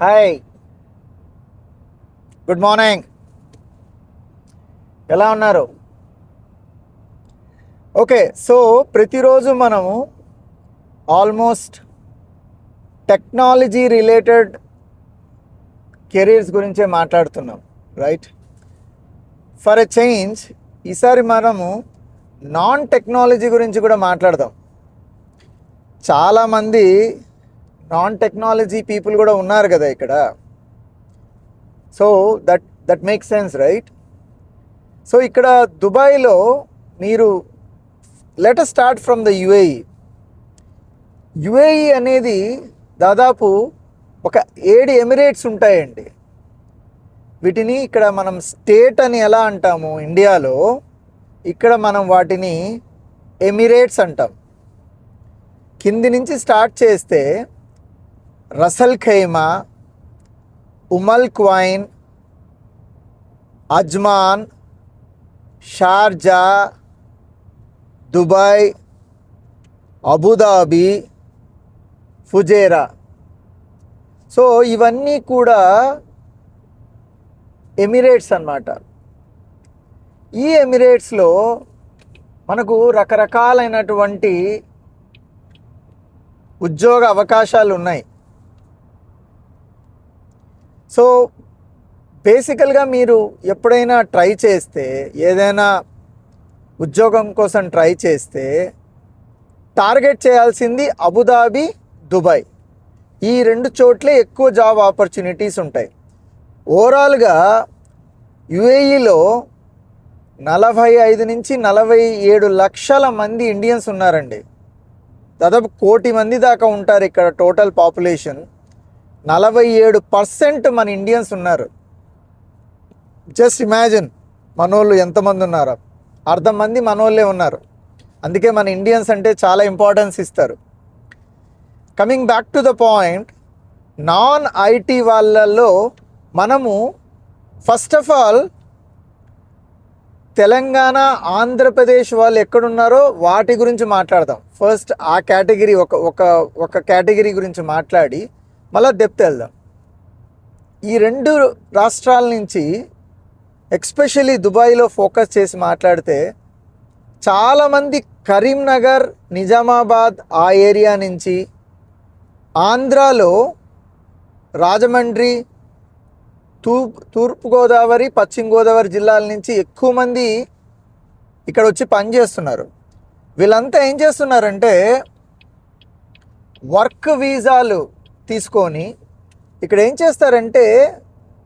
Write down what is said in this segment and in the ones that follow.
Hi, good morning. ఎలా ఉన్నారు? Okay, so ప్రతిరోజు మనము ఆల్మోస్ట్ టెక్నాలజీ రిలేటెడ్ కెరీర్స్ గురించే మాట్లాడుతున్నాం, రైట్? ఫర్ ఎ చేంజ్ ఈసారి మనము నాన్ టెక్నాలజీ గురించి కూడా మాట్లాడదాం. చాలామంది నాన్ టెక్నాలజీ పీపుల్ కూడా ఉన్నారు కదా ఇక్కడ. So that makes sense, right? So ఇక్కడ దుబాయ్లో మీరు let us start from the UAE అనేది దాదాపు ఒక 7 ఎమిరేట్స్ ఉంటాయండి. వీటిని ఇక్కడ మనం స్టేట్ అని ఎలా అంటాము ఇండియాలో, ఇక్కడ మనం వాటిని ఎమిరేట్స్ అంటాం. కింది నుంచి స్టార్ట్ చేస్తే Ras al Khaimah, Umm al Quwain, Ajman, Sharjah, Dubai, Abu Dhabi, Fujairah. So ఇవన్నీ కూడా ఎమిరేట్స్ అన్నమాట. ఈ ఎమిరేట్స్లో మనకు రకరకాలైనటువంటి ఉద్యోగ అవకాశాలు ఉన్నాయి. సో బేసికల్గా మీరు ఎప్పుడైనా ట్రై చేస్తే, ఏదైనా ఉద్యోగం కోసం ట్రై చేస్తే టార్గెట్ చేయాల్సింది అబుదాబి, దుబాయ్. ఈ 2 చోట్లే ఎక్కువ జాబ్ ఆపర్చునిటీస్ ఉంటాయి. ఓవరాల్గా యుఏఈలో 45 నుంచి 47 లక్షల మంది ఇండియన్స్ ఉన్నారండి. దాదాపు 1 కోటి మంది దాకా ఉంటారు ఇక్కడ టోటల్ పాపులేషన్. 47% మన ఇండియన్స్ ఉన్నారు. జస్ట్ ఇమాజిన్ మనోళ్ళు ఎంతమంది ఉన్నారో. అర్ధం మంది మనోళ్ళే ఉన్నారు. అందుకే మన ఇండియన్స్ అంటే చాలా ఇంపార్టెన్స్ ఇస్తారు. Coming back to the point, non IT వాళ్ళల్లో మనము first of all Telangana, Andhra Pradesh వాళ్ళు ఎక్కడున్నారో వాటి గురించి మాట్లాడదాం. ఫస్ట్ ఆ కేటగిరీ ఒక కేటగిరీ గురించి మాట్లాడి మళ్ళీ డెప్త్ వెళ్దాం. ఈ 2 రాష్ట్రాల నుంచి ఎక్స్పెషలీ దుబాయ్లో ఫోకస్ చేసి మాట్లాడితే చాలామంది కరీంనగర్, నిజామాబాద్ ఆ ఏరియా నుంచి, ఆంధ్రాలో రాజమండ్రి, తూర్పుగోదావరి, పశ్చిమ గోదావరి జిల్లాల నుంచి ఎక్కువ మంది ఇక్కడ వచ్చి పనిచేస్తున్నారు. వీళ్ళంతా ఏం చేస్తున్నారంటే వర్క్ వీసాలు తీసుకొని ఇక్కడ ఏం చేస్తారంటే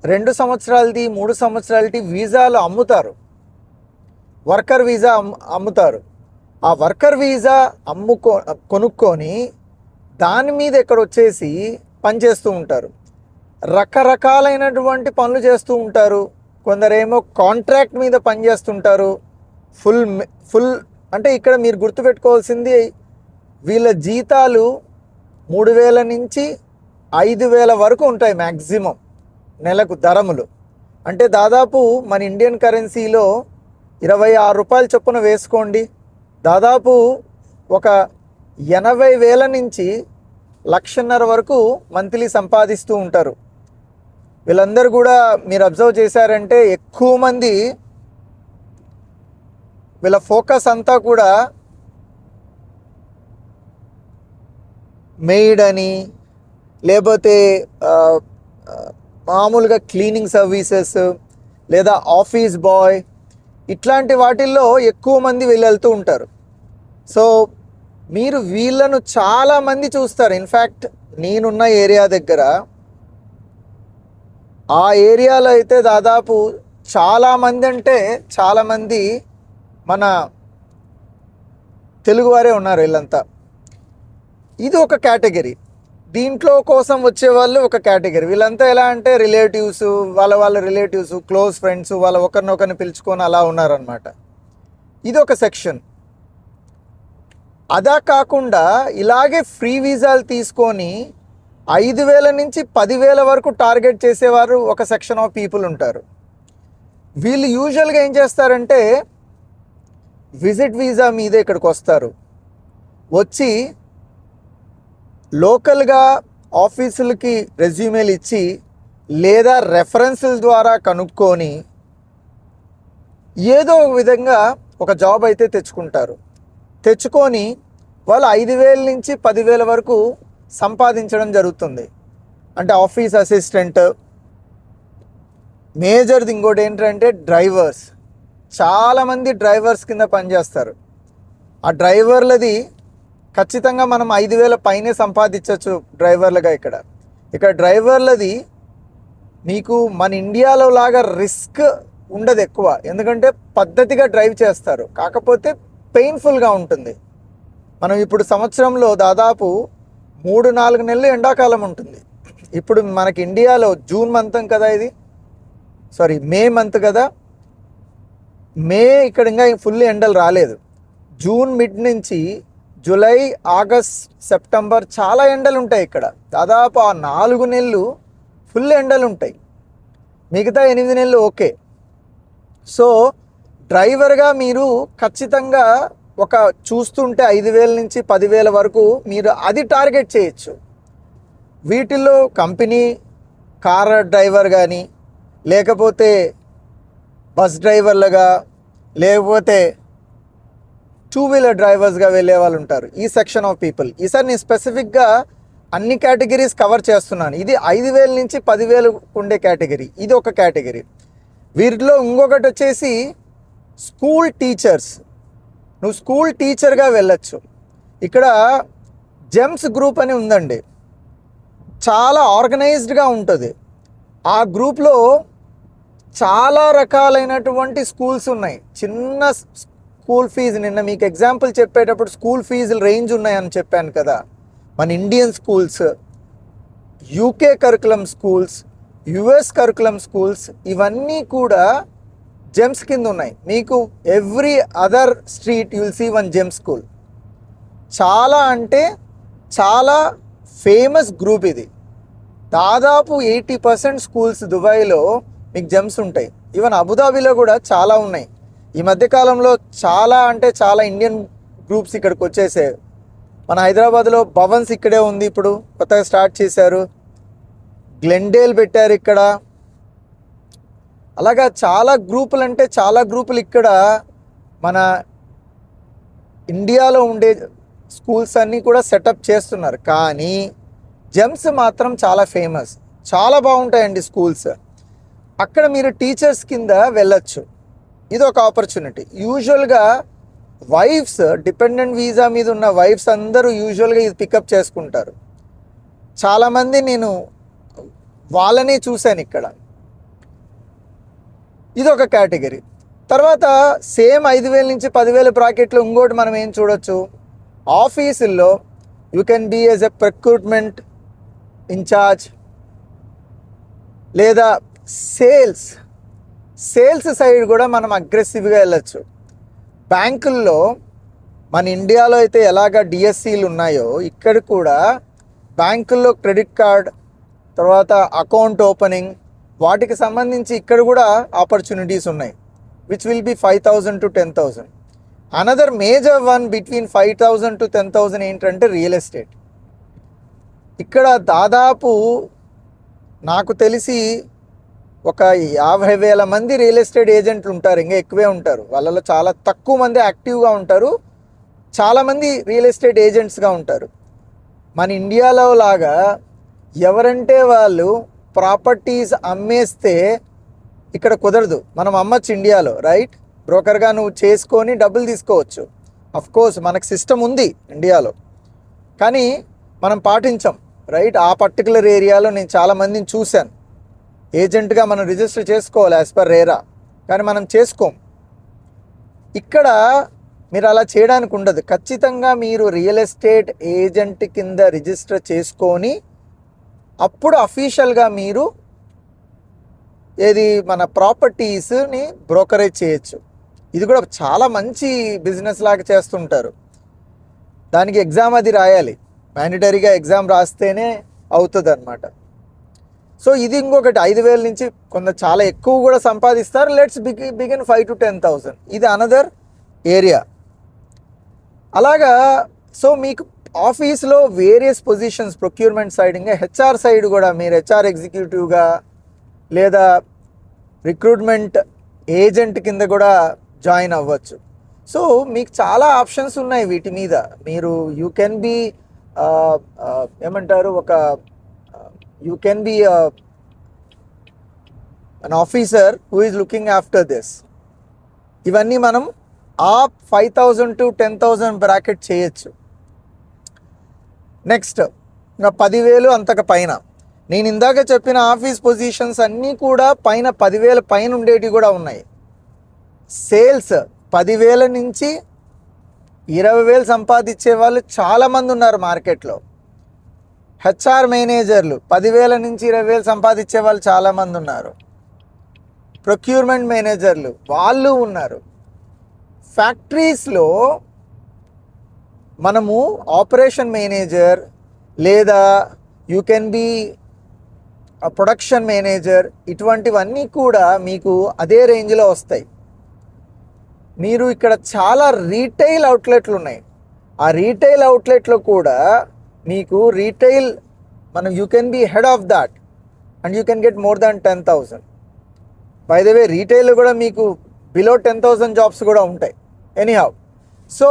2 సంవత్సరాలది, 3 సంవత్సరాలది వీసాలు అమ్ముతారు. వర్కర్ వీసా అమ్ముతారు. ఆ వర్కర్ వీసా కొనుక్కొని దాని మీద ఇక్కడ వచ్చేసి పనిచేస్తూ ఉంటారు. రకరకాలైనటువంటి పనులు చేస్తూ ఉంటారు. కొందరేమో కాంట్రాక్ట్ మీద పనిచేస్తుంటారు. ఫుల్ అంటే ఇక్కడ మీరు గుర్తుపెట్టుకోవాల్సింది, వీళ్ళ జీతాలు 3,000 నుంచి 5,000 వరకు ఉంటాయి మ్యాక్సిమం నెలకు ధరములు. అంటే దాదాపు మన ఇండియన్ కరెన్సీలో 26 రూపాయల చొప్పున వేసుకోండి, దాదాపు ఒక 80,000 నుంచి 1,50,000 వరకు మంత్లీ సంపాదిస్తూ ఉంటారు. వీళ్ళందరూ కూడా మీరు అబ్జర్వ్ చేశారంటే ఎక్కువ మంది వీళ్ళ ఫోకస్ అంతా కూడా మెయిడ్ అని, లేకపోతే మామూలుగా క్లీనింగ్ సర్వీసెస్ లేదా ఆఫీస్ బాయ్, ఇట్లాంటి వాటిల్లో ఎక్కువ మంది వెళ్తూ ఉంటారు. సో మీరు వీళ్ళను చాలామంది చూస్తారు. ఇన్ఫ్యాక్ట్ నేనున్న ఏరియా దగ్గర, ఆ ఏరియాలో అయితే దాదాపు చాలామంది అంటే చాలామంది మన తెలుగువారే ఉన్నారు వీళ్ళంతా. ఇది ఒక కేటగిరీ. దీంట్లో కోసం వచ్చేవాళ్ళు ఒక కేటగిరీ. వీళ్ళంతా ఎలా అంటే రిలేటివ్స్, వాళ్ళ రిలేటివ్స్, క్లోజ్ ఫ్రెండ్స్, వాళ్ళ ఒకరినొకరిని పిలుచుకొని అలా ఉన్నారనమాట. ఇది ఒక సెక్షన్. అదా కాకుండా ఇలాగే ఫ్రీ వీసాలు తీసుకొని 5,000 నుంచి 10,000 వరకు టార్గెట్ చేసేవారు ఒక సెక్షన్ ఆఫ్ పీపుల్ ఉంటారు. వీళ్ళు యూజువల్గా ఏం చేస్తారంటే విజిట్ వీసా మీదే ఇక్కడికి వస్తారు. వచ్చి లోకల్గా ఆఫీసులకి రెజ్యూమేలు ఇచ్చి లేదా రెఫరెన్సుల ద్వారా కనుక్కొని ఏదో ఒక విధంగా ఒక జాబ్ అయితే తెచ్చుకొని వాళ్ళు 5,000 నుంచి 10,000 వరకు సంపాదించడం జరుగుతుంది. అంటే ఆఫీస్ అసిస్టెంట్, మేజర్ది ఇంకోటి ఏంటంటే డ్రైవర్స్. చాలామంది డ్రైవర్స్ కింద పనిచేస్తారు. ఆ డ్రైవర్లది ఖచ్చితంగా మనం 5,000 పైనే సంపాదించవచ్చు డ్రైవర్లుగా. ఇక్కడ డ్రైవర్లది మీకు మన ఇండియాలో లాగా రిస్క్ ఉండదు ఎక్కువ, ఎందుకంటే పద్ధతిగా డ్రైవ్ చేస్తారు. కాకపోతే పెయిన్ఫుల్గా ఉంటుంది. మనం ఇప్పుడు సంవత్సరంలో దాదాపు 3-4 నెలలు ఎండాకాలం ఉంటుంది. ఇప్పుడు మనకి ఇండియాలో జూన్ మంత్ కదా, మే మంత్ కదా. మే ఇక్కడ ఇంకా ఫుల్ ఎండలు రాలేదు. జూన్ మిడ్ నుంచి జూలై, ఆగస్ట్, సెప్టెంబర్ చాలా ఎండలు ఉంటాయి ఇక్కడ. దాదాపు ఆ 4 నెలలు ఫుల్ ఎండలు ఉంటాయి. మిగతా 8 నెలలు ఓకే. సో డ్రైవర్గా మీరు ఖచ్చితంగా ఒక చూస్తుంటే 5,000 నుంచి 10,000 వరకు మీరు అది టార్గెట్ చేయొచ్చు. వీటిల్లో కంపెనీ కార్ డ్రైవర్ కానీ, లేకపోతే బస్ డ్రైవర్లుగా, లేకపోతే 2-వీలర్ డ్రైవర్స్గా వెళ్ళే వాళ్ళు ఉంటారు. ఈ సెక్షన్ ఆఫ్ పీపుల్. ఈసారి నేను స్పెసిఫిక్గా అన్ని కేటగిరీస్ కవర్ చేస్తున్నాను. ఇది 5,000 నుంచి 10,000 ఉండే కేటగిరీ. ఇది ఒక కేటగిరీ. వీటిలో ఇంకొకటి వచ్చేసి స్కూల్ టీచర్స్. నువ్వు స్కూల్ టీచర్గా వెళ్ళచ్చు. ఇక్కడ జెమ్స్ గ్రూప్ అని ఉందండి, చాలా ఆర్గనైజ్డ్గా ఉంటుంది. ఆ గ్రూప్లో చాలా రకాలైనటువంటి స్కూల్స్ ఉన్నాయి. చిన్న స్కూల్ ఫీజు, నిన్న మీకు ఎగ్జాంపుల్ చెప్పేటప్పుడు స్కూల్ ఫీజులు రేంజ్ ఉన్నాయని చెప్పాను కదా. మన Indian schools, UK curriculum schools, US curriculum schools, ఇవన్నీ కూడా జెమ్స్ కింద ఉన్నాయి. మీకు every other street you'll see one GEMS school. చాలా అంటే చాలా ఫేమస్ గ్రూప్ ఇది. దాదాపు 80% స్కూల్స్ దుబాయ్లో మీకు జెమ్స్ ఉంటాయి. ఈవెన్ అబుదాబిలో కూడా చాలా ఉన్నాయి. ఈ మధ్యకాలంలో చాలా అంటే చాలా ఇండియన్ గ్రూప్స్ ఇక్కడికి వచ్చేసాయి. మన హైదరాబాద్లో భవన్స్ ఇక్కడే ఉంది, ఇప్పుడు కొత్తగా స్టార్ట్ చేశారు. గ్లెండేల్ పెట్టారు ఇక్కడ. అలాగా చాలా గ్రూపులు, అంటే చాలా గ్రూపులు ఇక్కడ మన ఇండియాలో ఉండే స్కూల్స్ అన్నీ కూడా సెటప్ చేస్తున్నారు. కానీ జెమ్స్ మాత్రం చాలా ఫేమస్, చాలా బాగుంటాయండి స్కూల్స్. అక్కడ మీరు టీచర్స్ కింద వెళ్ళచ్చు. ఇది ఒక ఆపర్చునిటీ. యూజువల్గా వైఫ్స్, డిపెండెంట్ వీసా మీద ఉన్న వైఫ్స్ అందరూ యూజువల్గా ఇది పికప్ చేసుకుంటారు. చాలామంది నేను వాళ్ళనే చూశాను ఇక్కడ. ఇది ఒక కేటగిరీ. తర్వాత సేమ్ 5,000 నుంచి 10,000 బ్రాకెట్లో ఇంకోటి మనం ఏం చూడొచ్చు, ఆఫీసుల్లో you can be as a recruitment incharge, లేదా సేల్స్ సైడ్ కూడా మనం అగ్రెసివ్గా వెళ్ళచ్చు. బ్యాంకుల్లో మన ఇండియాలో అయితే ఎలాగ డిఎస్సీలు ఉన్నాయో ఇక్కడ కూడా బ్యాంకుల్లో క్రెడిట్ కార్డ్, తర్వాత అకౌంట్ ఓపెనింగ్, వాటికి సంబంధించి ఇక్కడ కూడా ఆపర్చునిటీస్ ఉన్నాయి, which will be 5,000 to 10,000. Another major one between 5,000 to 10,000 ఏంటంటే రియల్ ఎస్టేట్. ఇక్కడ దాదాపు నాకు తెలిసి ఒక 50,000 మంది రియల్ ఎస్టేట్ ఏజెంట్లు ఉంటారు, ఇంకా ఎక్కువే ఉంటారు. వాళ్ళలో చాలా తక్కువ మంది యాక్టివ్గా ఉంటారు, చాలామంది రియల్ ఎస్టేట్ ఏజెంట్స్గా ఉంటారు. మన ఇండియాలో లాగా ఎవరంటే వాళ్ళు ప్రాపర్టీస్ అమ్మేస్తే ఇక్కడ కుదరదు. మనం అమ్మచ్చు ఇండియాలో, రైట్? బ్రోకర్గా నువ్వు చేసుకొని డబ్బులు తీసుకోవచ్చు. అఫ్కోర్స్ మనకు సిస్టమ్ ఉంది ఇండియాలో, కానీ మనం పాటించాం, రైట్? ఆ పర్టికులర్ ఏరియాలో నేను చాలామందిని చూశాను. ఏజెంట్గా మనం రిజిస్టర్ చేసుకోవాలి యాజ్ పర్ రేరా, కానీ మనం చేసుకోం. ఇక్కడ మీరు అలా చేయడానికి ఉండదు. ఖచ్చితంగా మీరు రియల్ ఎస్టేట్ ఏజెంట్ కింద రిజిస్టర్ చేసుకొని అప్పుడు అఫీషియల్గా మీరు మన ప్రాపర్టీస్ని బ్రోకరేజ్ చేయొచ్చు. ఇది కూడా చాలా మంచి బిజినెస్ లాగా చేస్తుంటారు. దానికి ఎగ్జామ్ అది రాయాలి, మ్యాండటరీగా ఎగ్జామ్ రాస్తేనే అవుతుంది అన్నమాట. సో ఇది ఇంకొకటి. 5,000 నుంచి కొంత చాలా ఎక్కువ కూడా సంపాదిస్తారు. Let's begin 5,000 to 10,000. ఇది అనదర్ ఏరియా. అలాగా సో మీకు ఆఫీస్లో వేరియస్ పొజిషన్స్ ప్రొక్యూర్మెంట్ సైడ్, ఇంకా హెచ్ఆర్ సైడ్ కూడా మీరు హెచ్ఆర్ ఎగ్జిక్యూటివ్గా లేదా రిక్రూట్మెంట్ ఏజెంట్ కింద కూడా జాయిన్ అవ్వచ్చు. సో మీకు చాలా ఆప్షన్స్ ఉన్నాయి వీటి మీద. మీరు యూ కెన్ బి ఏమంటారు, you can be an officer who is looking after this. ఇవన్నీ మనం ఆ 5,000 to 10,000 బ్రాకెట్ చేయొచ్చు. నెక్స్ట్ ఇంకా 10,000 అంతకు పైన, నేను ఇందాక చెప్పిన ఆఫీస్ పొజిషన్స్ అన్నీ కూడా పైన 10,000 పైన ఉండేటివి కూడా ఉన్నాయి. సేల్స్ 10,000 నుంచి 20,000 సంపాదించే వాళ్ళు చాలామంది ఉన్నారు మార్కెట్లో. హెచ్ఆర్ మేనేజర్లు 10,000 నుంచి 20,000 సంపాదించే వాళ్ళు చాలామంది ఉన్నారు. ప్రొక్యూర్మెంట్ మేనేజర్లు వాళ్ళు ఉన్నారు. ఫ్యాక్టరీస్లో మనము ఆపరేషన్ మేనేజర్ లేదా you can B production manager, ఇటువంటివన్నీ కూడా మీకు అదే రేంజ్లో వస్తాయి. మీరు ఇక్కడ చాలా రీటైల్ అవుట్లెట్లు ఉన్నాయి. ఆ రీటైల్ అవుట్లెట్లో కూడా మీకు రీటైల్ మనం you can be head of that and you can get more than 10,000. By the way రీటైల్లో కూడా మీకు బిలో 10,000 జాబ్స్ కూడా ఉంటాయి. ఎనీహౌ, సో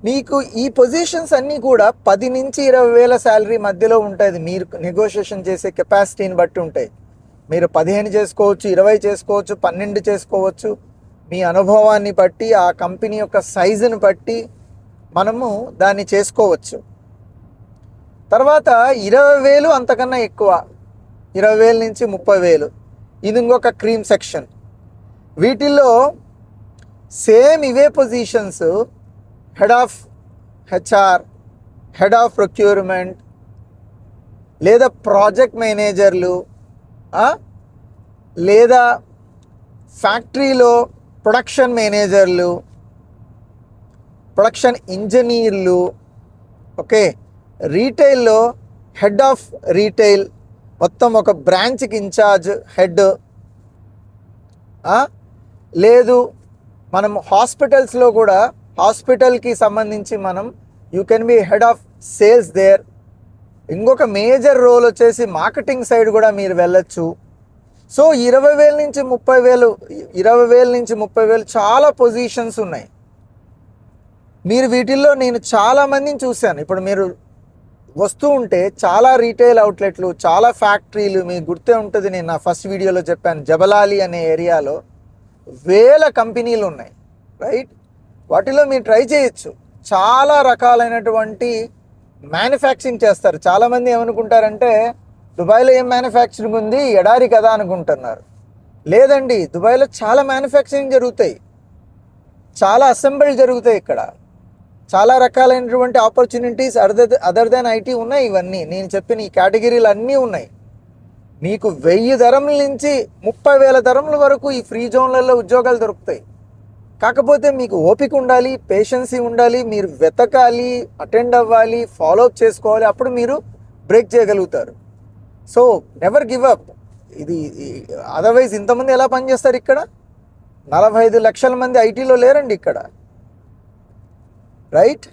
మీకు ఈ పొజిషన్స్ అన్నీ కూడా 10 నుంచి 20,000 శాలరీ మధ్యలో ఉంటుంది. మీరు నెగోషియేషన్ చేసే కెపాసిటీని బట్టి ఉంటాయి. మీరు 15 చేసుకోవచ్చు, 20 చేసుకోవచ్చు, 12 చేసుకోవచ్చు. మీ అనుభవాన్ని బట్టి, ఆ కంపెనీ యొక్క సైజుని బట్టి మనము దాన్ని చేసుకోవచ్చు. తర్వాత 20,000 అంతకన్నా ఎక్కువ, 20,000 నుంచి 30,000, ఇది ఇంకొక క్రీమ్ సెక్షన్. వీటిల్లో సేమ్ ఇవే positions head of HR, head of procurement లేదా ప్రాజెక్ట్ మేనేజర్లు లేదా ఫ్యాక్టరీలో ప్రొడక్షన్ మేనేజర్లు, ప్రొడక్షన్ ఇంజనీర్లు, ఓకే, రీటైల్లో హెడ్ ఆఫ్ రీటైల్, మొత్తం ఒక బ్రాంచ్కి ఇన్ఛార్జ్ హెడ్, లేదు మనం హాస్పిటల్స్లో కూడా హాస్పిటల్కి సంబంధించి మనం you can be head of sales there. ఇంకొక మేజర్ రోల్ వచ్చేసి మార్కెటింగ్ సైడ్ కూడా మీరు వెళ్ళొచ్చు. సో 20,000 నుంచి 30,000 చాలా పొజిషన్స్ ఉన్నాయి. మీరు వీటిల్లో నేను చాలామందిని చూశాను. ఇప్పుడు మీరు వస్తూ ఉంటే చాలా రీటైల్ అవుట్లెట్లు, చాలా ఫ్యాక్టరీలు, మీకు గుర్తే ఉంటుంది, నేను నా ఫస్ట్ వీడియోలో చెప్పాను, జబలాలి అనే ఏరియాలో వేల కంపెనీలు ఉన్నాయి, రైట్? వాటిలో మీరు ట్రై చేయొచ్చు. చాలా రకాలైనటువంటి మ్యానుఫ్యాక్చరింగ్ చేస్తారు. చాలామంది ఏమనుకుంటారంటే దుబాయ్లో ఏం మ్యానుఫ్యాక్చరింగ్ ఉంది, ఎడారి కదా అనుకుంటున్నారు. లేదండి, దుబాయ్లో చాలా మ్యానుఫ్యాక్చరింగ్ జరుగుతాయి, చాలా అసెంబ్లీ జరుగుతాయి. ఇక్కడ చాలా రకాలైనటువంటి ఆపర్చునిటీస్ అదర్ దెన్ ఐటీ ఉన్నాయి. ఇవన్నీ నేను చెప్పిన ఈ కేటగిరీలు అన్నీ ఉన్నాయి. మీకు 1,000 ధరముల నుంచి 30,000 ధరముల వరకు ఈ ఫ్రీ జోన్లలో ఉద్యోగాలు దొరుకుతాయి. కాకపోతే మీకు ఓపిక ఉండాలి, పేషెన్సీ ఉండాలి, మీరు వెతకాలి, అటెండ్ అవ్వాలి, ఫాలోఅప్ చేసుకోవాలి, అప్పుడు మీరు బ్రేక్ చేయగలుగుతారు. So never give up. ఇది అదర్వైజ్ ఇంతమంది ఎలా పనిచేస్తారు ఇక్కడ? 45 లక్షల మంది ఐటీలో లేరండి ఇక్కడ, రైట్?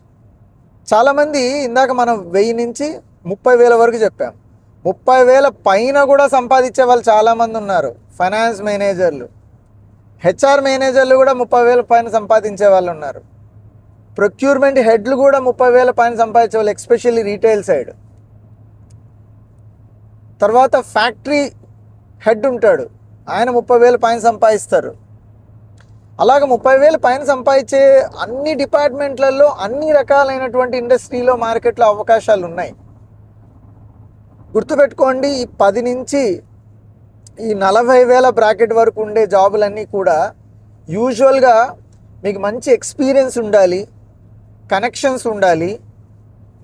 చాలామంది ఇందాక మనం 1000 నుంచి 30,000 వరకు చెప్పాం. 30,000 పైన కూడా సంపాదించే వాళ్ళు చాలామంది ఉన్నారు. ఫైనాన్స్ మేనేజర్లు, హెచ్ఆర్ మేనేజర్లు కూడా 30,000 పైన సంపాదించే వాళ్ళు ఉన్నారు. ప్రొక్యూర్మెంట్ హెడ్లు కూడా 30,000 పైన సంపాదించే వాళ్ళు, ఎస్పెషల్లీ రీటైల్ సైడ్. తర్వాత ఫ్యాక్టరీ హెడ్ ఉంటాడు, ఆయన 30,000 పైన సంపాదిస్తారు. అలాగ 30,000 పైన సంపాదించే అన్ని డిపార్ట్మెంట్లలో, అన్ని రకాలైనటువంటి ఇండస్ట్రీలో, మార్కెట్లో అవకాశాలు ఉన్నాయి. గుర్తుపెట్టుకోండి, ఈ 10 నుంచి ఈ 40,000 బ్రాకెట్ వరకు ఉండే జాబులన్నీ కూడా యూజువల్గా మీకు మంచి ఎక్స్పీరియన్స్ ఉండాలి, కనెక్షన్స్ ఉండాలి,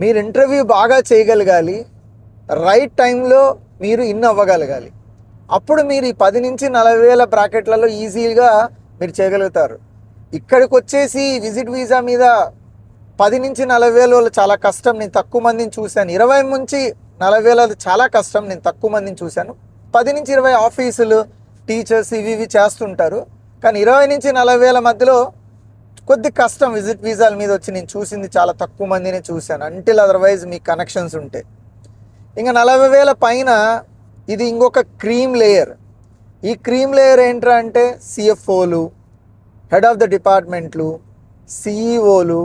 మీరు ఇంటర్వ్యూ బాగా చేయగలగాలి, రైట్ టైంలో మీరు ఇన్ అవ్వగలగాలి. అప్పుడు మీరు ఈ 10 నుంచి 40,000 బ్రాకెట్లలో ఈజీగా మీరు చేయగలుగుతారు. ఇక్కడికి వచ్చేసి విజిట్ వీసా మీద 10 నుంచి 40,000 చాలా కష్టం, నేను తక్కువ మందిని చూశాను. 20 నుంచి 40,000 చాలా కష్టం, నేను తక్కువ మందిని చూశాను. 10 నుంచి 20 ఆఫీసులు, టీచర్స్ ఇవి చేస్తుంటారు. కానీ 20 నుంచి 40,000 మధ్యలో కొద్ది కష్టం విజిట్ వీసాల మీద వచ్చి. నేను చూసింది చాలా తక్కువ మందిని చూశాను, అంటిల్ అదర్వైజ్ మీ కనెక్షన్స్ ఉంటే. ఇంకా 40,000 పైన ఇది ఇంకొక క్రీమ్ లేయర్. ఈ క్రీమ్ లేయర్ ఏంట్రా అంటే సిఎఫ్ఓలు, హెడ్ ఆఫ్ ద డిపార్ట్మెంట్లు, సిఈఓలు,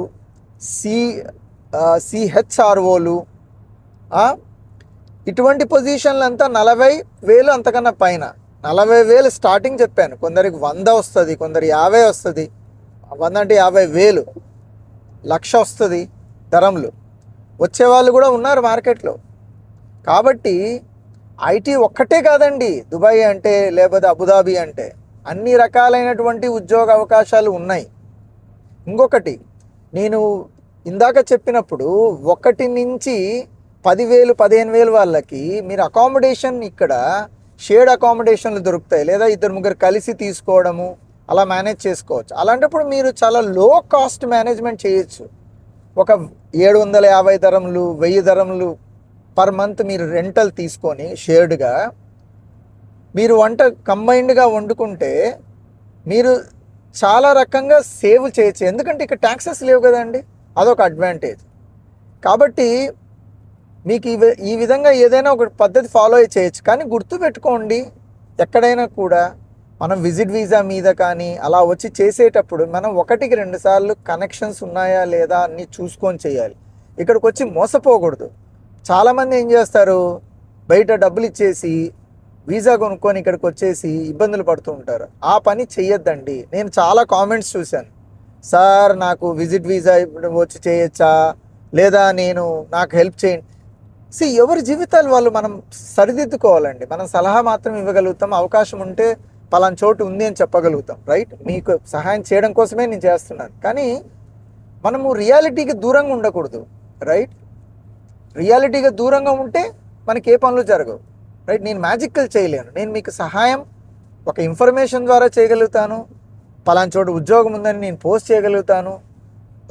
సిహెచ్ఆర్ఓలు, ఇటువంటి పొజిషన్లు అంతా 40,000 అంతకన్నా పైన. 40,000 స్టార్టింగ్ చెప్పాను. కొందరికి 100 వస్తుంది, కొందరు 50 వస్తుంది. 100 అంటే 50,000, 1,00,000 వస్తుంది ధరములు వచ్చేవాళ్ళు కూడా ఉన్నారు మార్కెట్లో. కాబట్టి ఐటీ ఒక్కటే కాదండి దుబాయ్ అంటే, లేకపోతే అబుదాబి అంటే. అన్ని రకాలైనటువంటి ఉద్యోగ అవకాశాలు ఉన్నాయి. ఇంకొకటి, నేను ఇందాక చెప్పినప్పుడు 1 నుంచి 10,000 15,000 వాళ్ళకి మీరు అకామిడేషన్ ఇక్కడ షేర్డ్ అకామిడేషన్లు దొరుకుతాయి, లేదా 2-3 కలిసి తీసుకోవడము, అలా మేనేజ్ చేసుకోవచ్చు. అలాంటప్పుడు మీరు చాలా లో కాస్ట్ మేనేజ్మెంట్ చేయొచ్చు. ఒక 750 ధరములు, 1000 ధరములు పర్ మంత్ మీరు రెంటల్ తీసుకొని షేర్డ్గా మీరు వంట కంబైన్డ్గా వండుకుంటే మీరు చాలా రకంగా సేవ్ చేయొచ్చు. ఎందుకంటే ఇక్కడ ట్యాక్సెస్ లేవు కదండి, అదొక అడ్వాంటేజ్. కాబట్టి మీకు ఈ విధంగా ఏదైనా ఒక పద్ధతి ఫాలో చేయొచ్చు. కానీ గుర్తుపెట్టుకోండి, ఎక్కడైనా కూడా మనం విజిట్ వీసా మీద కానీ అలా వచ్చి చేసేటప్పుడు మనం 1-2 సార్లు కనెక్షన్స్ ఉన్నాయా లేదా అన్ని చూసుకొని చేయాలి. ఇక్కడికి వచ్చి మోసపోకూడదు. చాలామంది ఏం చేస్తారు, బయట డబ్బులు ఇచ్చేసి వీసా కొనుక్కొని ఇక్కడికి వచ్చేసి ఇబ్బందులు పడుతూ ఉంటారు. ఆ పని చెయ్యొద్దండి. నేను చాలా కామెంట్స్ చూశాను, సార్ నాకు విజిట్ వీసా వచ్చి చేయొచ్చా, లేదా నాకు హెల్ప్ చేయండి. ఎవరి జీవితాలు వాళ్ళు మనం సరిదిద్దుకోవాలండి. మనం సలహా మాత్రం ఇవ్వగలుగుతాం, అవకాశం ఉంటే పలానా చోటు ఉంది అని చెప్పగలుగుతాం. రైట్, మీకు సహాయం చేయడం కోసమే నేను చేస్తున్నాను. కానీ మనము రియాలిటీకి దూరంగా ఉండకూడదు. రైట్, రియాలిటీగా దూరంగా ఉంటే మనకి ఏ పనులు జరగవు. రైట్, నేను మ్యాజిక్లు చేయలేను. నేను మీకు సహాయం ఒక ఇన్ఫర్మేషన్ ద్వారా చేయగలుగుతాను. పలానా చోటు ఉద్యోగం ఉందని నేను పోస్ట్ చేయగలుగుతాను.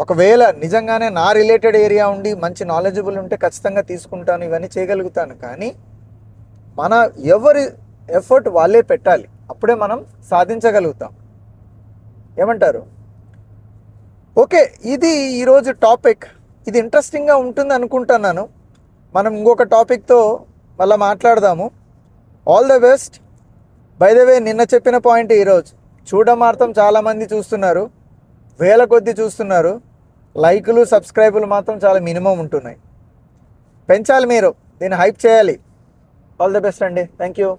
ఒకవేళ నిజంగానే నా రిలేటెడ్ ఏరియా ఉండి మంచి నాలెడ్జబుల్ ఉంటే ఖచ్చితంగా తీసుకుంటాను, ఇవన్నీ చేయగలుగుతాను. కానీ ఎవరి ఎఫర్ట్ వాళ్ళే పెట్టాలి, అప్పుడే మనం సాధించగలుగుతాం. ఏమంటారు? ఓకే, ఇది ఈరోజు టాపిక్. ఇది ఇంట్రెస్టింగ్గా ఉంటుంది అనుకుంటున్నాను. మనం ఇంకొక టాపిక్తో మళ్ళీ మాట్లాడదాము. All the best. By the వే, నిన్న చెప్పిన పాయింట్ ఈరోజు చూడడం మాత్రం చాలామంది చూస్తున్నారు, వేల కొద్దీ చూస్తున్నారు. లైకులు సబ్స్క్రైబులు మాత్రం చాలా మినిమం ఉంటున్నాయి. పెంచాలి, మీరు దీన్ని హైప్ చేయాలి. ఆల్ ద బెస్ట్ అండి. Thank you.